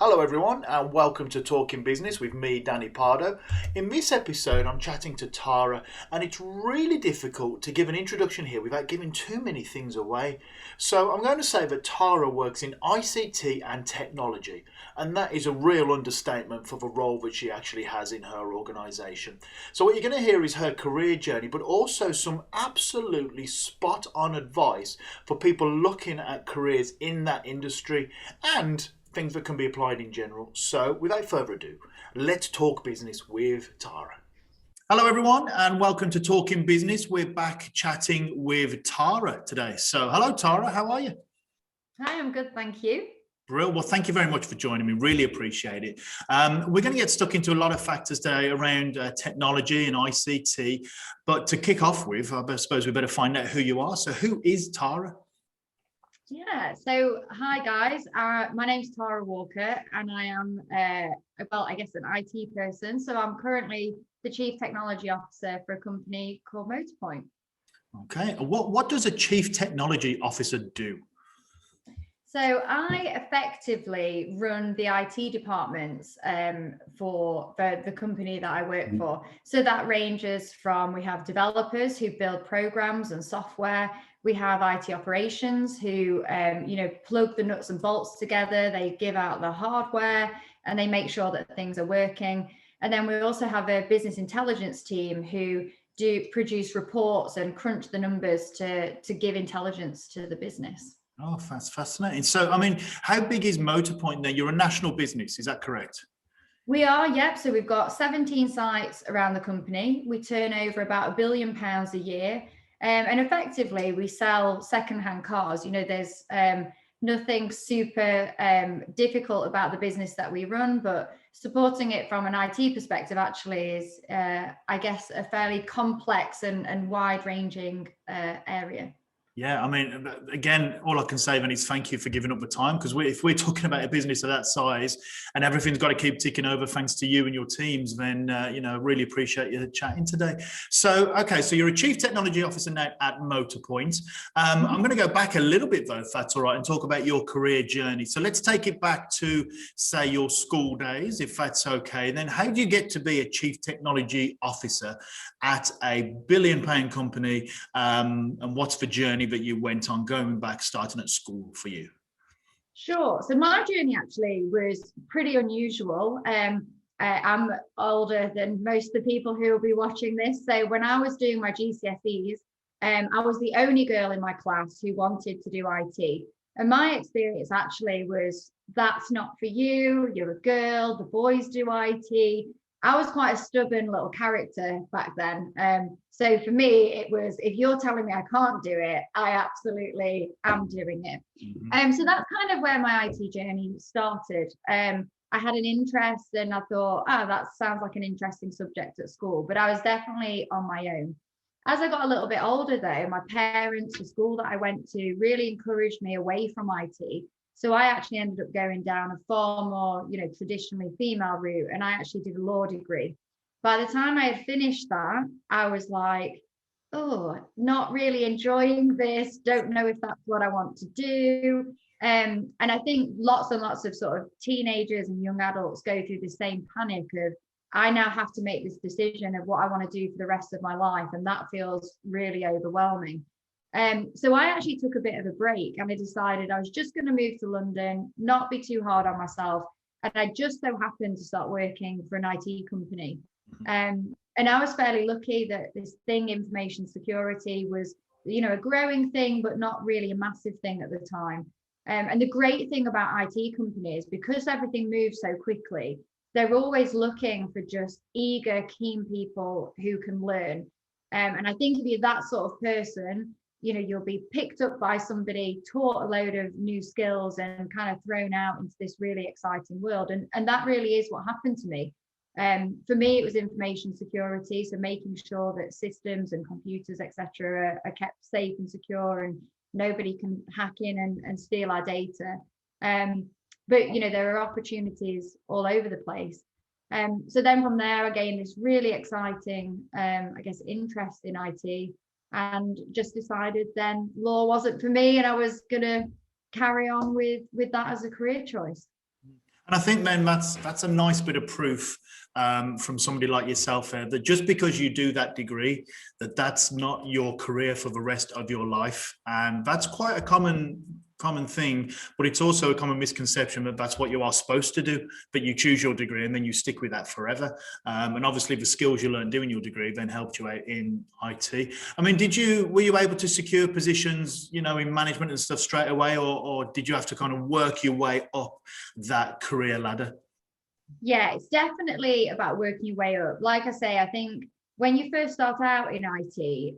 Hello everyone and welcome to Talking Business with me, Danny Pardo. In this episode I'm chatting to Tara, and it's really difficult to give an introduction here without giving too many things away. So I'm going to say that Tara works in ICT and technology, and that is a real understatement for the role that she actually has in her organisation. So what you're going to hear is her career journey, but also some absolutely spot on advice for people looking at careers in that industry and things that can be applied in general. So without further ado, let's talk business with Tara. Hello everyone and welcome to Talking Business. We're back chatting with Tara today. So hello Tara, how are you? Hi, I'm good, thank you. Brilliant. Well, thank you very much for joining me. Really appreciate it. We're going to get stuck into a lot of factors today around technology and ICT. But to kick off with, I suppose we better find out who you are. So who is Tara? Yeah, so hi guys, my name's Tara Walker and I am, an IT person. So I'm currently the Chief Technology Officer for a company called Motorpoint. Okay, what does a Chief Technology Officer do? So I effectively run the IT departments for the company that I work for. So that ranges from, we have developers who build programs and software. We have IT operations who, plug the nuts and bolts together. They give out the hardware and they make sure that things are working. And then we also have a business intelligence team who do produce reports and crunch the numbers to give intelligence to the business. Oh, that's fascinating. So, how big is Motorpoint then? You're a national business, is that correct? We are, yep. So we've got 17 sites around the company. We turn over about £1 billion a year. And effectively, we sell secondhand cars. You know, there's nothing super difficult about the business that we run, but supporting it from an IT perspective actually is, a fairly complex and wide-ranging area. Yeah, again, all I can say then is thank you for giving up the time, because if we're talking about a business of that size and everything's got to keep ticking over thanks to you and your teams, then, really appreciate you chatting today. So, okay, so you're a Chief Technology Officer now at Motorpoint. I'm going to go back a little bit, though, if that's all right, and talk about your career journey. So let's take it back to, say, your school days, if that's okay. Then how do you get to be a Chief Technology Officer at a £1 billion company, and what's the journey that you went on going back, starting at school for you? Sure. So my journey actually was pretty unusual. I'm older than most of the people who will be watching this. So when I was doing my GCSEs, I was the only girl in my class who wanted to do IT. And my experience actually was, that's not for you. You're a girl. The boys do IT. I was quite a stubborn little character back then. So for me, it was, if you're telling me I can't do it, I absolutely am doing it. So that's kind of where my IT journey started. I had an interest and I thought, that sounds like an interesting subject at school, but I was definitely on my own. As I got a little bit older though, my parents, the school that I went to, really encouraged me away from IT. So I actually ended up going down a far more, traditionally female route, and I actually did a law degree. By the time I had finished that, I was like, oh, not really enjoying this, don't know if that's what I want to do. And I think lots and lots of sort of teenagers and young adults go through the same panic of, I now have to make this decision of what I want to do for the rest of my life. And that feels really overwhelming. So I actually took a bit of a break and I decided I was just going to move to London, not be too hard on myself. And I just so happened to start working for an IT company. And I was fairly lucky that this thing, information security, was, a growing thing, but not really a massive thing at the time. And the great thing about IT companies, because everything moves so quickly, they're always looking for just eager, keen people who can learn. And I think if you're that sort of person, you'll be picked up by somebody, taught a load of new skills and kind of thrown out into this really exciting world. And that really is what happened to me. For me, it was information security. So making sure that systems and computers, etc., are kept safe and secure and nobody can hack in and steal our data. But, there are opportunities all over the place. So then from there, I gained this really exciting, interest in IT. And just decided then law wasn't for me and I was going to carry on with that as a career choice. And I think then that's a nice bit of proof from somebody like yourself here, that just because you do that degree, that's not your career for the rest of your life. And that's quite a common thing, but it's also a common misconception that that's what you are supposed to do, that you choose your degree and then you stick with that forever. And obviously the skills you learned doing your degree then helped you out in IT. I mean, were you able to secure positions, in management and stuff straight away, or did you have to kind of work your way up that career ladder? Yeah, it's definitely about working your way up. Like I say, I think when you first start out in IT,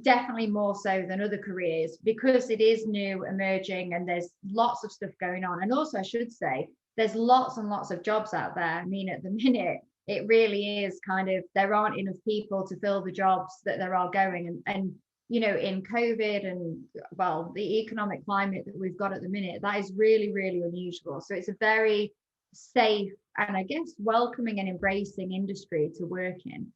definitely more so than other careers, because it is new, emerging, and there's lots of stuff going on. And also, I should say, there's lots and lots of jobs out there. I mean, at the minute, it really is kind of, there aren't enough people to fill the jobs that there are going. And in COVID and, well, the economic climate that we've got at the minute, that is really, really unusual. So it's a very safe and, I guess, welcoming and embracing industry to work in.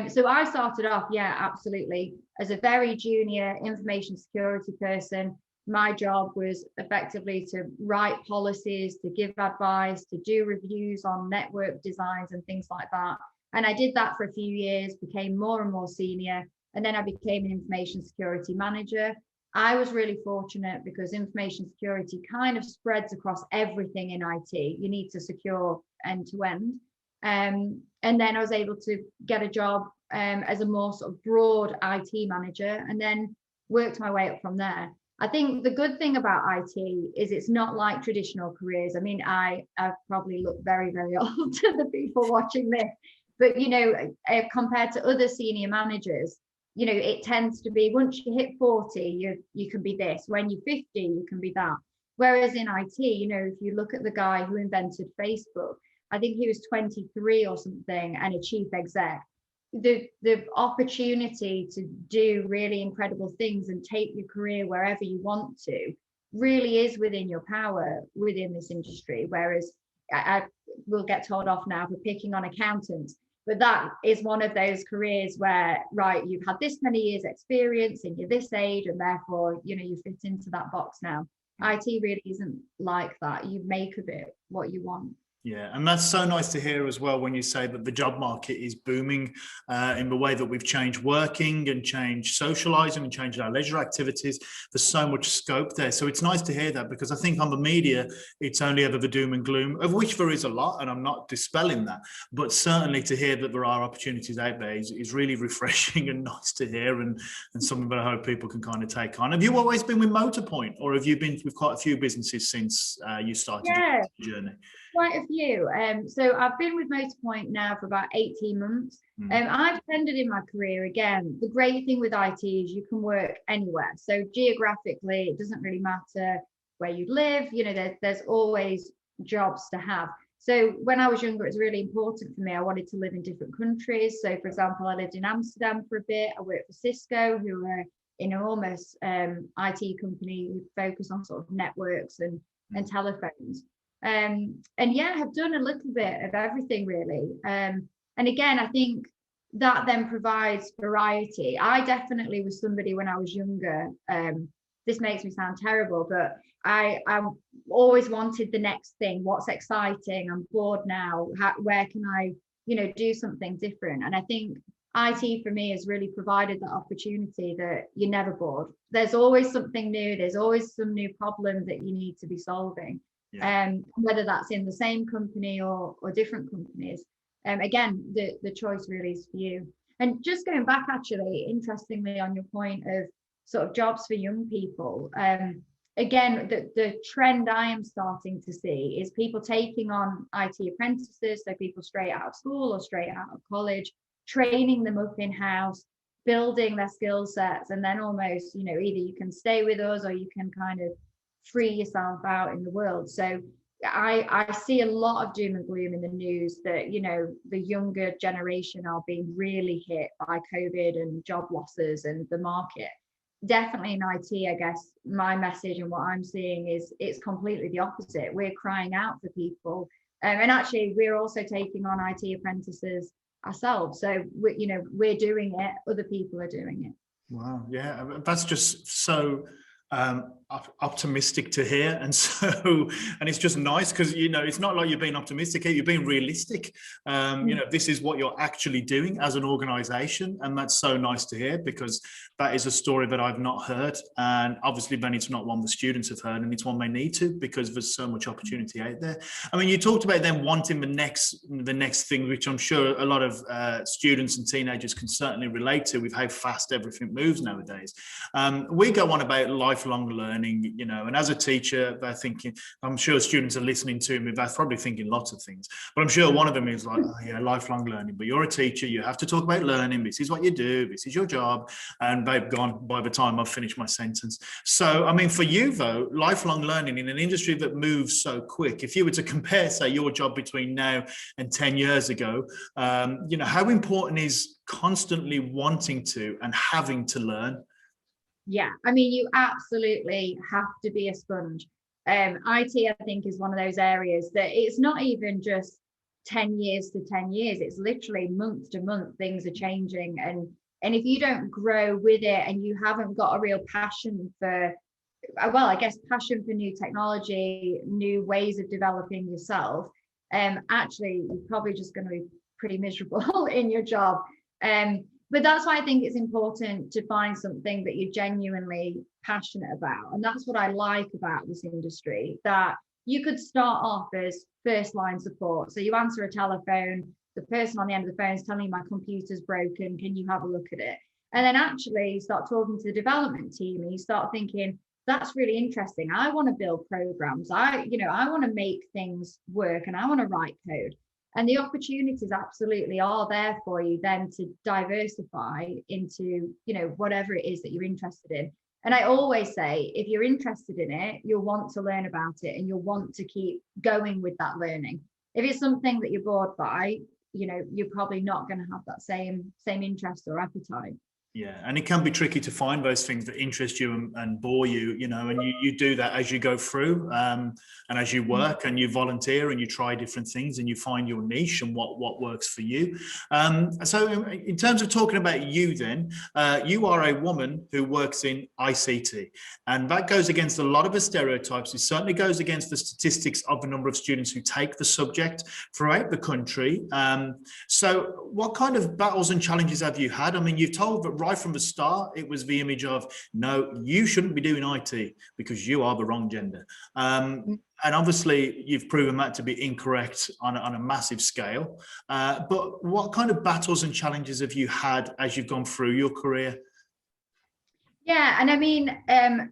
So I started off, yeah, absolutely, as a very junior information security person. My job was effectively to write policies, to give advice, to do reviews on network designs and things like that. And I did that for a few years, became more and more senior, and then I became an information security manager. I was really fortunate because information security kind of spreads across everything in IT. You need to secure end to end. And then I was able to get a job as a more sort of broad IT manager, and then worked my way up from there. I think the good thing about IT is it's not like traditional careers. I mean, I probably look very, very old to the people watching this, but compared to other senior managers, it tends to be, once you hit 40, you can be this. When you're 50, you can be that. Whereas in IT, if you look at the guy who invented Facebook, I think he was 23 or something, and a chief exec. The opportunity to do really incredible things and take your career wherever you want to really is within your power within this industry. Whereas I will get told off now for picking on accountants, but that is one of those careers where, right, you've had this many years experience and you're this age, and therefore, you fit into that box now. IT really isn't like that. You make of it what you want. Yeah, and that's so nice to hear as well when you say that the job market is booming in the way that we've changed working and changed socializing and changed our leisure activities. There's so much scope there. So it's nice to hear that, because I think on the media, it's only ever the doom and gloom, of which there is a lot, and I'm not dispelling that. But certainly to hear that there are opportunities out there is really refreshing and nice to hear, and something that I hope people can kind of take on. Have you always been with Motorpoint, or have you been with quite a few businesses since you started your journey? Quite a few. So I've been with Motorpoint now for about 18 months. I've tended in my career, again, the great thing with IT is you can work anywhere. So geographically, it doesn't really matter where you live. There's always jobs to have. So when I was younger, it was really important for me. I wanted to live in different countries. So for example, I lived in Amsterdam for a bit. I worked for Cisco, who are an enormous IT company who focus on sort of networks and telephones. And yeah, I've done a little bit of everything really. And again, I think that then provides variety. I definitely was somebody when I was younger. This makes me sound terrible, but I always wanted the next thing. What's exciting? I'm bored now. Where can I, do something different? And I think IT for me has really provided that opportunity that you're never bored. There's always something new. There's always some new problem that you need to be solving. Yeah. Whether that's in the same company or different companies. Again, the choice really is for you. And just going back, actually, interestingly, on your point of sort of jobs for young people, again, the trend I am starting to see is people taking on IT apprentices, so people straight out of school or straight out of college, training them up in-house, building their skill sets, and then almost, either you can stay with us or you can kind of free yourself out in the world. So I see a lot of doom and gloom in the news that, the younger generation are being really hit by COVID and job losses and the market. Definitely in IT, I guess my message and what I'm seeing is it's completely the opposite. We're crying out for people. And actually, we're also taking on IT apprentices ourselves. So, we're doing it. Other people are doing it. Wow. Yeah, that's just so... optimistic to hear, and so and it's just nice because it's not like you're being optimistic here, you're being realistic. This is what you're actually doing as an organization, and that's so nice to hear, because that is a story that I've not heard, and obviously then it's not one the students have heard, and it's one they need to, because there's so much opportunity out there. I mean, you talked about them wanting the next thing, which I'm sure a lot of students and teenagers can certainly relate to, with how fast everything moves nowadays. We go on about lifelong learning, and as a teacher, they're thinking, I'm sure students are listening to me, they're probably thinking lots of things, but I'm sure one of them is like, oh yeah, lifelong learning, but you're a teacher, you have to talk about learning, this is what you do, this is your job, and they've gone by the time I've finished my sentence. So, I mean, for you though, lifelong learning in an industry that moves so quick, if you were to compare, say, your job between now and 10 years ago, how important is constantly wanting to and having to learn? Yeah, I mean, you absolutely have to be a sponge. IT, I think, is one of those areas that it's not even just 10 years to 10 years. It's literally month to month, things are changing. And if you don't grow with it, and you haven't got a real passion for, well, I guess passion for new technology, new ways of developing yourself, actually, you're probably just going to be pretty miserable in your job. But that's why I think it's important to find something that you're genuinely passionate about. And that's what I like about this industry, that you could start off as first line support. So you answer a telephone, the person on the end of the phone is telling you, my computer's broken, can you have a look at it? And then actually you start talking to the development team, and you start thinking, that's really interesting. I want to build programs. I want to make things work, and I want to write code. And the opportunities absolutely are there for you then to diversify into, whatever it is that you're interested in. And I always say, if you're interested in it, you'll want to learn about it, and you'll want to keep going with that learning. If it's something that you're bored by, you're probably not going to have that same interest or appetite. Yeah, and it can be tricky to find those things that interest you and bore you, and you do that as you go through, and as you work and you volunteer and you try different things and you find your niche and what works for you. So in terms of talking about you then, you are a woman who works in ICT, and that goes against a lot of the stereotypes. It certainly goes against the statistics of the number of students who take the subject throughout the country. So what kind of battles and challenges have you had? I mean, you've told that right from the start, it was the image of, no, you shouldn't be doing IT because you are the wrong gender. And obviously, you've proven that to be incorrect on a massive scale. But what kind of battles and challenges have you had as you've gone through your career? Yeah, and I mean,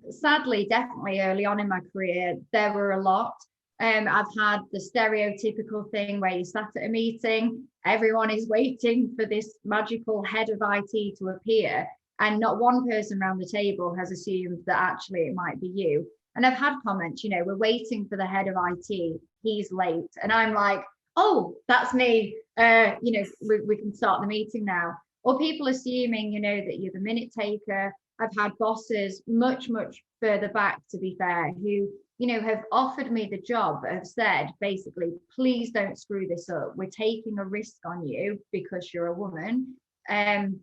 sadly, definitely early on in my career, there were a lot. I've had the stereotypical thing where you sat at a meeting, everyone is waiting for this magical head of IT to appear, and not one person around the table has assumed that actually it might be you. And I've had comments, we're waiting for the head of IT, he's late. And I'm like, oh, that's me. We can start the meeting now. Or people assuming, that you're the minute taker. I've had bosses much, much further back, to be fair, who have offered me the job, have said, basically, please don't screw this up. We're taking a risk on you because you're a woman. And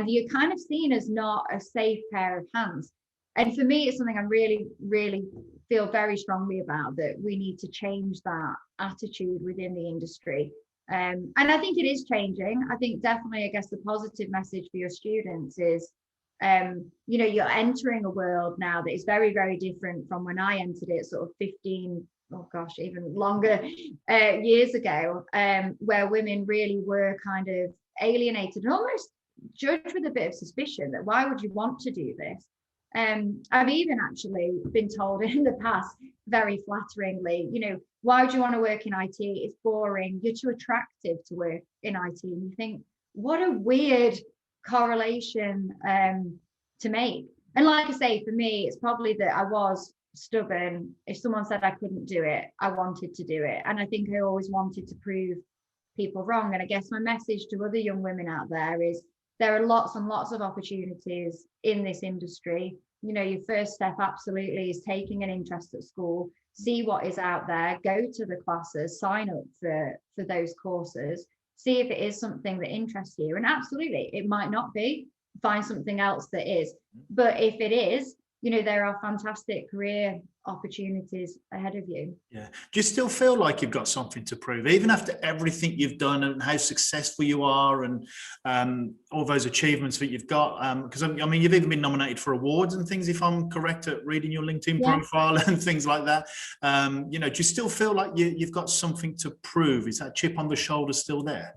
you're kind of seen as not a safe pair of hands. And for me, it's something I really, really feel very strongly about, that we need to change that attitude within the industry. And I think it is changing. I think definitely, I guess the positive message for your students is, you're entering a world now that is very, very different from when I entered it, sort of 15, oh gosh, even longer years ago, where women really were kind of alienated and almost judged with a bit of suspicion, that why would you want to do this? I've even actually been told in the past, very flatteringly, why would you want to work in IT? It's boring. You're too attractive to work in IT. And you think, what a weird correlation to make. And like I say, for me, it's probably that I was stubborn. If someone said I couldn't do it, I wanted to do it. And I think I always wanted to prove people wrong. And I guess my message to other young women out there is, there are lots and lots of opportunities in this industry. Your first step absolutely is taking an interest at school, see what is out there, go to the classes, sign up for those courses, see if it is something that interests you. And absolutely, it might not be, find something else that is. But if it is, there are fantastic career opportunities ahead of you. Yeah. Do you still feel like you've got something to prove, even after everything you've done and how successful you are and all those achievements that you've got? Because I mean, you've even been nominated for awards and things, if I'm correct at reading your LinkedIn profile and things like that. Do you still feel like you've got something to prove? Is that chip on the shoulder still there?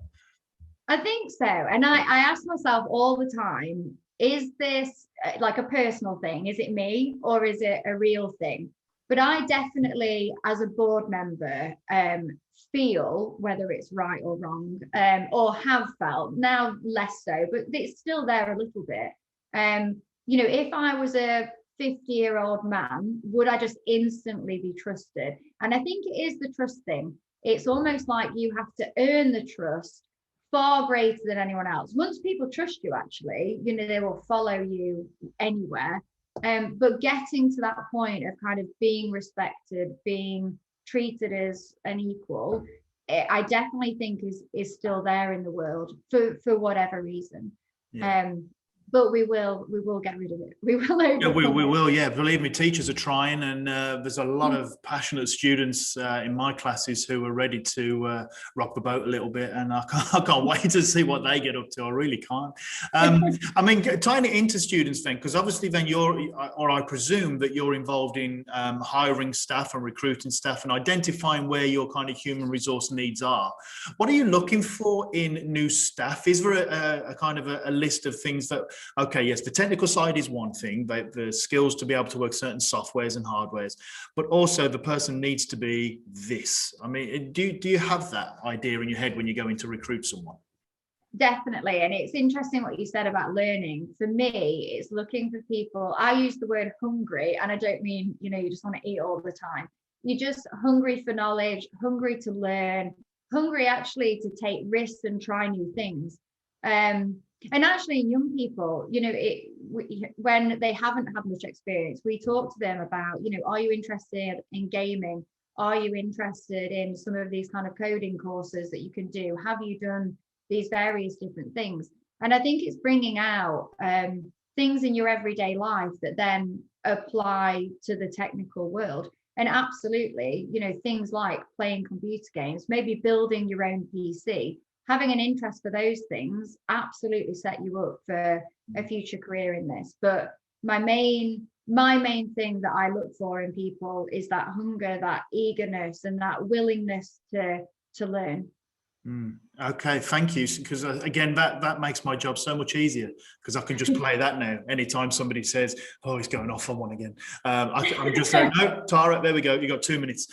I think so. And I ask myself all the time, is this like a personal thing? Is it me or is it a real thing? But I definitely, as a board member, feel whether it's right or wrong, or have felt, now less so, but it's still there a little bit. If I was a 50-year-old man, would I just instantly be trusted? And I think it is the trust thing. It's almost like you have to earn the trust far greater than anyone else. Once people trust you, actually, they will follow you anywhere. But getting to that point of kind of being respected, being treated as an equal, I definitely think is still there in the world for whatever reason. Yeah. But we will get rid of it. We will. Yeah, we will. Yeah, believe me, teachers are trying, and there's a lot of passionate students in my classes who are ready to rock the boat a little bit, and I can't wait to see what they get up to. I really can't. I mean, tying it into students then, because obviously then I presume that you're involved in hiring staff and recruiting staff and identifying where your kind of human resource needs are. What are you looking for in new staff? Is there a kind of a list of things that, okay, yes, the technical side is one thing, the skills to be able to work certain softwares and hardwares, but also the person needs to be this. I mean, do you have that idea in your head when you're going to recruit someone? Definitely. And it's interesting what you said about learning. For me, it's looking for people. I use the word hungry, and I don't mean, you just want to eat all the time. You're just hungry for knowledge, hungry to learn, hungry actually to take risks and try new things. And actually, young people, when they haven't had much experience, we talk to them about, are you interested in gaming? Are you interested in some of these kind of coding courses that you can do? Have you done these various different things? And I think it's bringing out things in your everyday life that then apply to the technical world. And absolutely, things like playing computer games, maybe building your own PC, having an interest for those things absolutely set you up for a future career in this. But my main thing that I look for in people is that hunger, that eagerness, and that willingness to learn. Okay, thank you. Because again, that makes my job so much easier, because I can just play that now. Anytime somebody says, "Oh, he's going off on one again," I'm just saying, "No, Tara, there we go. You got 2 minutes."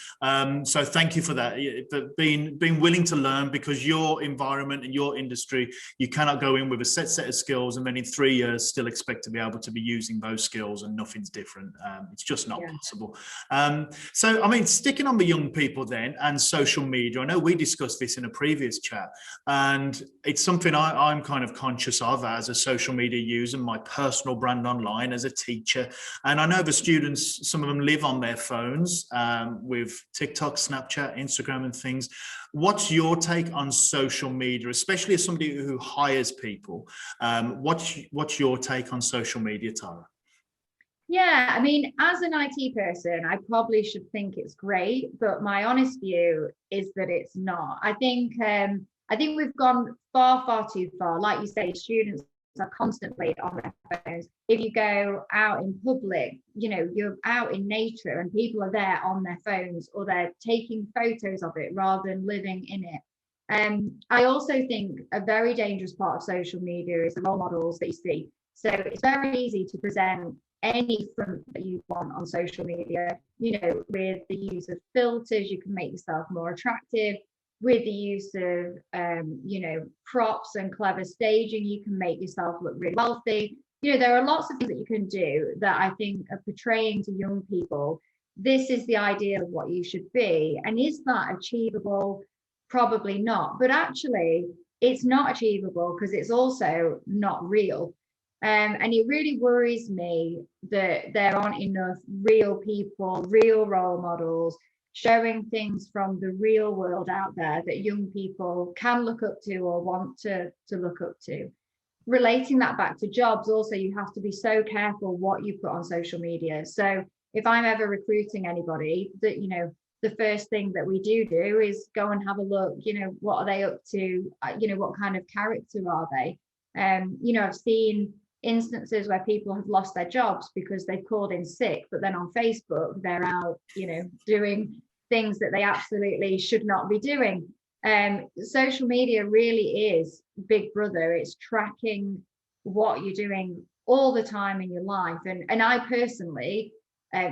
So thank you for that. For being willing to learn, because your environment and your industry, you cannot go in with a set of skills and then in 3 years still expect to be able to be using those skills and nothing's different. It's just not possible. So I mean, sticking on the young people then and social media. I know we discussed this in a previous chat, and it's something I'm kind of conscious of as a social media user, my personal brand online as a teacher. And I know the students, some of them live on their phones with TikTok, Snapchat, Instagram and things. What's your take on social media, especially as somebody who hires people? What's your take on social media, Tara? Yeah, I mean, as an IT person, I probably should think it's great, but my honest view is that it's not. I think we've gone far too far. Like you say, students are constantly on their phones. If you go out in public, you're out in nature and people are there on their phones, or they're taking photos of it rather than living in it. I also think a very dangerous part of social media is the role models that you see. So it's very easy to present any front that you want on social media, with the use of filters. You can make yourself more attractive. With the use of props and clever staging, you can make yourself look really wealthy. There are lots of things that you can do that I think are portraying to young people, this is the ideal of what you should be. And is that achievable? Probably not. But actually, it's not achievable because it's also not real. And it really worries me that there aren't enough real people, real role models, showing things from the real world out there that young people can look up to or want to look up to. relating that back to jobs, also, you have to be so careful what you put on social media. So if I'm ever recruiting anybody, that, you know, the first thing that we do is go and have a look, you know, what are they up to? You know, what kind of character are they? You know, I've seen instances where people have lost their jobs because they've called in sick, but then on Facebook, they're out, you know, doing things that they absolutely should not be doing. Social media really is Big Brother. It's tracking what you're doing all the time in your life. And I personally,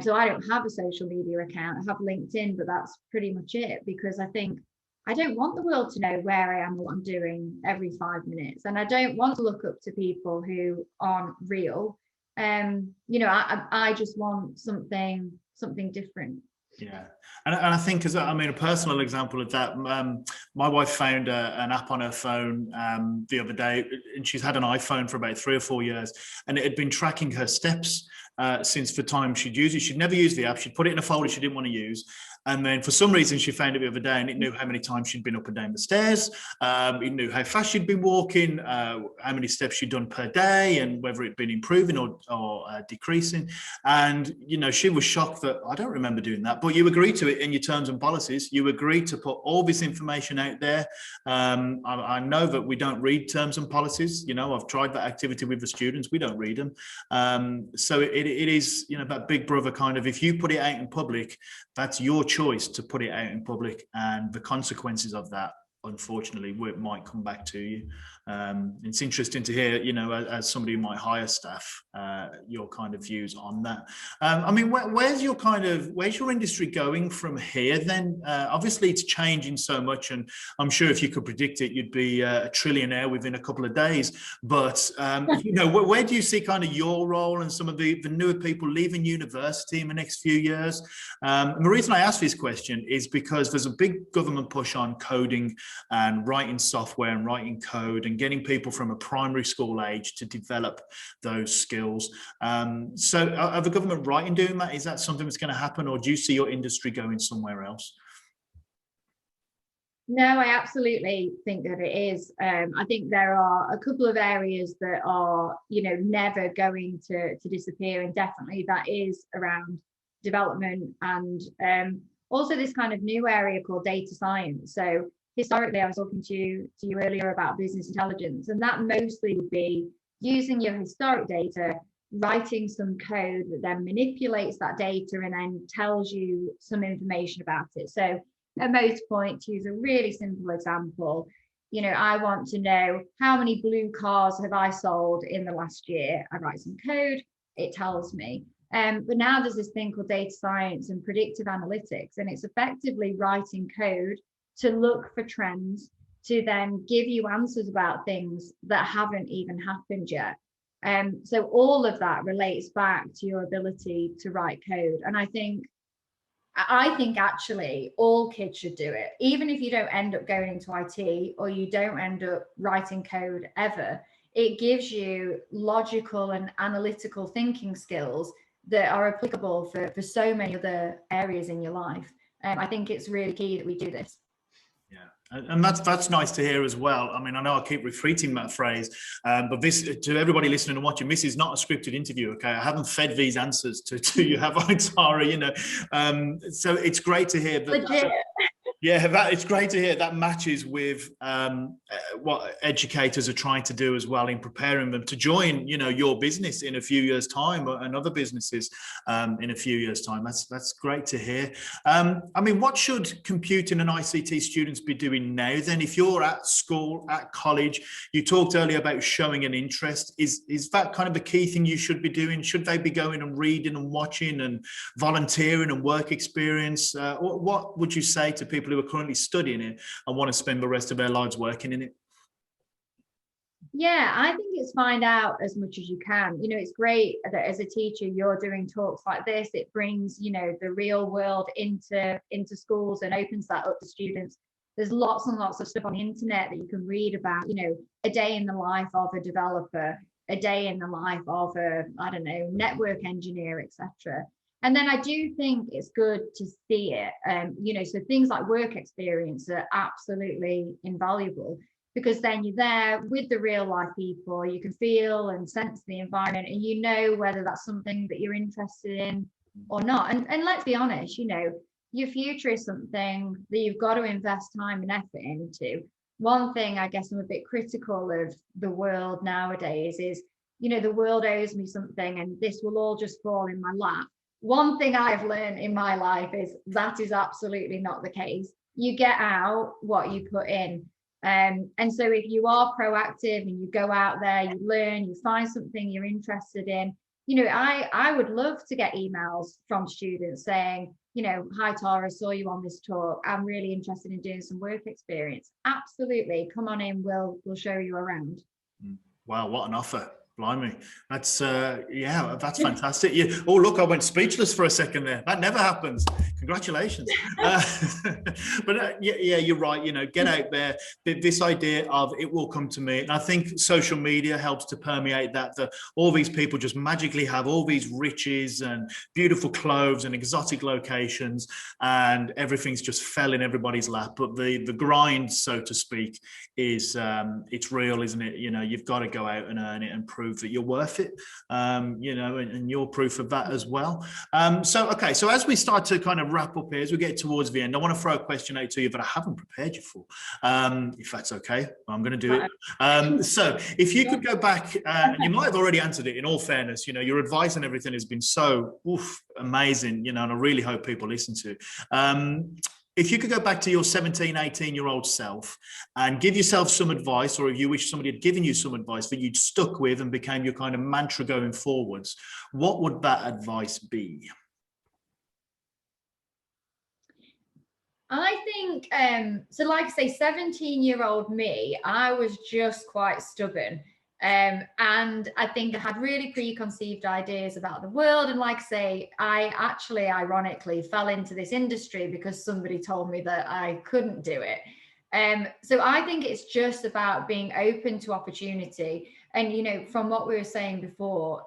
so I don't have a social media account. I have LinkedIn, but that's pretty much it, because I think I don't want the world to know where I am and what I'm doing every 5 minutes. And I don't want to look up to people who aren't real. You know, I just want something different. Yeah, and I think, as I mean, a personal example of that, my wife found an app on her phone the other day, and she's had an iPhone for about 3 or 4 years, and it had been tracking her steps since the time she'd used it. She'd never used the app. She'd put it in a folder she didn't want to use. And then for some reason, she found it the other day, and it knew how many times she'd been up and down the stairs. It knew how fast she'd been walking, how many steps she'd done per day, and whether it'd been improving or decreasing. And, you know, she was shocked that, I don't remember doing that, but you agree to it in your terms and policies. You agree to put all this information out there. I know that we don't read terms and policies. You know, I've tried that activity with the students. We don't read them. So it is, you know, that Big Brother kind of, if you put it out in public, that's your choice to put it out in public, and the consequences of that, unfortunately, might come back to you. It's interesting to hear, you know, as somebody who might hire staff, your kind of views on that. I mean, where's your industry going from here then? Obviously, it's changing so much, and I'm sure if you could predict it, you'd be a trillionaire within a couple of days. But, you know, where do you see kind of your role and some of the newer people leaving university in the next few years? And the reason I ask this question is because there's a big government push on coding and writing software and writing code and getting people from a primary school age to develop those skills. So are the government right in doing that? Is that something that's going to happen, or do you see your industry going somewhere else? No, I absolutely think that it is. I think there are a couple of areas that are, you know, never going to disappear, and definitely that is around development and also this kind of new area called data science. So historically, I was talking to you earlier about business intelligence, and that mostly would be using your historic data, writing some code that then manipulates that data and then tells you some information about it. So at Motorpoint, to use a really simple example, you know, I want to know how many blue cars have I sold in the last year. I write some code, it tells me. But now there's this thing called data science and predictive analytics, and it's effectively writing code to look for trends, to then give you answers about things that haven't even happened yet. So all of that relates back to your ability to write code. And I think actually all kids should do it, even if you don't end up going into IT or you don't end up writing code ever. It gives you logical and analytical thinking skills that are applicable for so many other areas in your life. I think it's really key that we do this. Yeah, and that's nice to hear as well. I mean, I know I keep repeating that phrase, but this, to everybody listening and watching, this is not a scripted interview, okay? I haven't fed these answers to you, have I, Tara? You know, so it's great to hear that. Yeah, it's great to hear that matches with what educators are trying to do as well in preparing them to join, you know, your business in a few years' time, and other businesses in a few years' time. That's great to hear. I mean, what should computing and ICT students be doing now then? If you're at school, at college, you talked earlier about showing an interest. Is that kind of the key thing you should be doing? Should they be going and reading and watching and volunteering and work experience? What would you say to people who are currently studying it and want to spend the rest of their lives working in it? Yeah, I think it's find out as much as you can. You know, it's great that as a teacher you're doing talks like this. It brings, you know, the real world into schools and opens that up to students. There's lots and lots of stuff on the internet that you can read about, you know, a day in the life of a developer, a day in the life of a, I don't know, network engineer, etc. And then I do think it's good to see it. You know, so things like work experience are absolutely invaluable. because then you're there with the real life people. You can feel and sense the environment, and you know whether that's something that you're interested in or not. And let's be honest, your future is something that you've got to invest time and effort into. One thing I guess I'm a bit critical of the world nowadays is, the world owes me something and this will all just fall in my lap. One thing I've learned in my life is that is absolutely not the case. You get out what you put in. And so if you are proactive and you go out there, you learn, you find something you're interested in, I would love to get emails from students saying, hi Tara, saw you on this talk. I'm really interested in doing some work experience. Absolutely. Come on in, we'll show you around. Wow, what an offer. Blimey, that's that's fantastic. Oh, look, I went speechless for a second there. That never happens. Congratulations. But you're right. Get out there. This idea of it will come to me, and I think social media helps to permeate that. All these people just magically have all these riches and beautiful clothes and exotic locations, and everything's just fell in everybody's lap. But the grind, so to speak, is it's real, isn't it? You've got to go out and earn it and prove that you're worth it, and you're proof of that as well. So as we start to kind of wrap up here, as we get towards the end, I want to throw a question out to you that I haven't prepared you for, if that's okay. I'm going to do it. So if you could go back, and you might have already answered it, in all fairness, your advice and everything has been so amazing, and I really hope people listen to if you could go back to your 17, 18-year-old self and give yourself some advice, or if you wish somebody had given you some advice that you'd stuck with and became your kind of mantra going forwards, what would that advice be? I think, so like I say, 17-year-old me, I was just quite stubborn. And I think I had really preconceived ideas about the world. And like I say, I actually, ironically, fell into this industry because somebody told me that I couldn't do it. So I think it's just about being open to opportunity. And, from what we were saying before,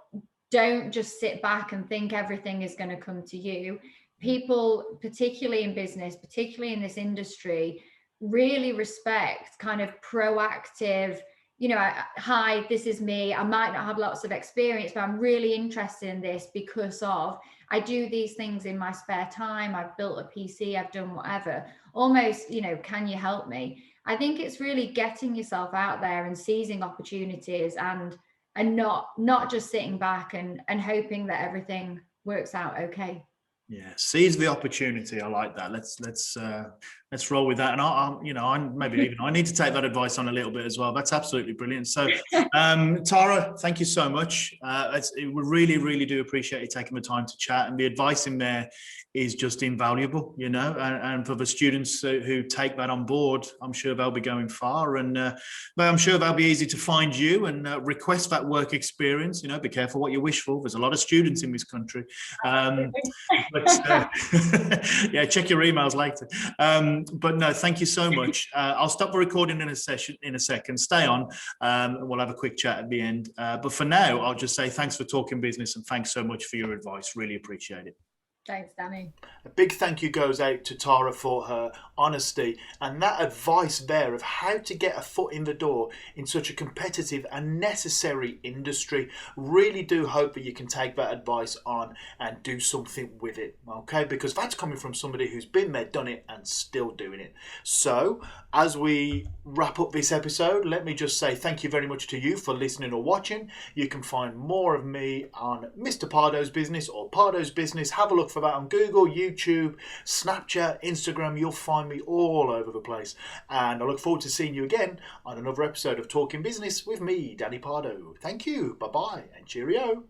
don't just sit back and think everything is going to come to you. People, particularly in business, particularly in this industry, really respect kind of proactive, hi, this is me. I might not have lots of experience, but I'm really interested in this because I do these things in my spare time. I've built a PC, I've done whatever. Almost, can you help me? I think it's really getting yourself out there and seizing opportunities and not just sitting back and hoping that everything works out okay. Yeah, seize the opportunity. I like that. Let's roll with that. And I need to take that advice on a little bit as well. That's absolutely brilliant. So, Tara, thank you so much. We really, really do appreciate you taking the time to chat, and the advice in there is just invaluable, and for the students who take that on board, I'm sure they'll be going far, and I'm sure they'll be easy to find you and request that work experience. Be careful what you wish for. There's a lot of students in this country. But yeah, check your emails later. But no, thank you so much. I'll stop the recording in a second. Stay on. We'll have a quick chat at the end. But for now, I'll just say thanks for talking business, and thanks so much for your advice. Really appreciate it. Thanks, Danny. A big thank you goes out to Tara for her honesty and that advice there of how to get a foot in the door in such a competitive and necessary industry. Really do hope that you can take that advice on and do something with it, okay? Because that's coming from somebody who's been there, done it, and still doing it. So, as we wrap up this episode, let me just say thank you very much to you for listening or watching. You can find more of me on Mr. Pardo's Business or Pardo's Business. Have a look for that on Google, YouTube, Snapchat, Instagram. You'll find me all over the place. And I look forward to seeing you again on another episode of Talking Business with me, Danny Pardo. Thank you. Bye-bye and cheerio.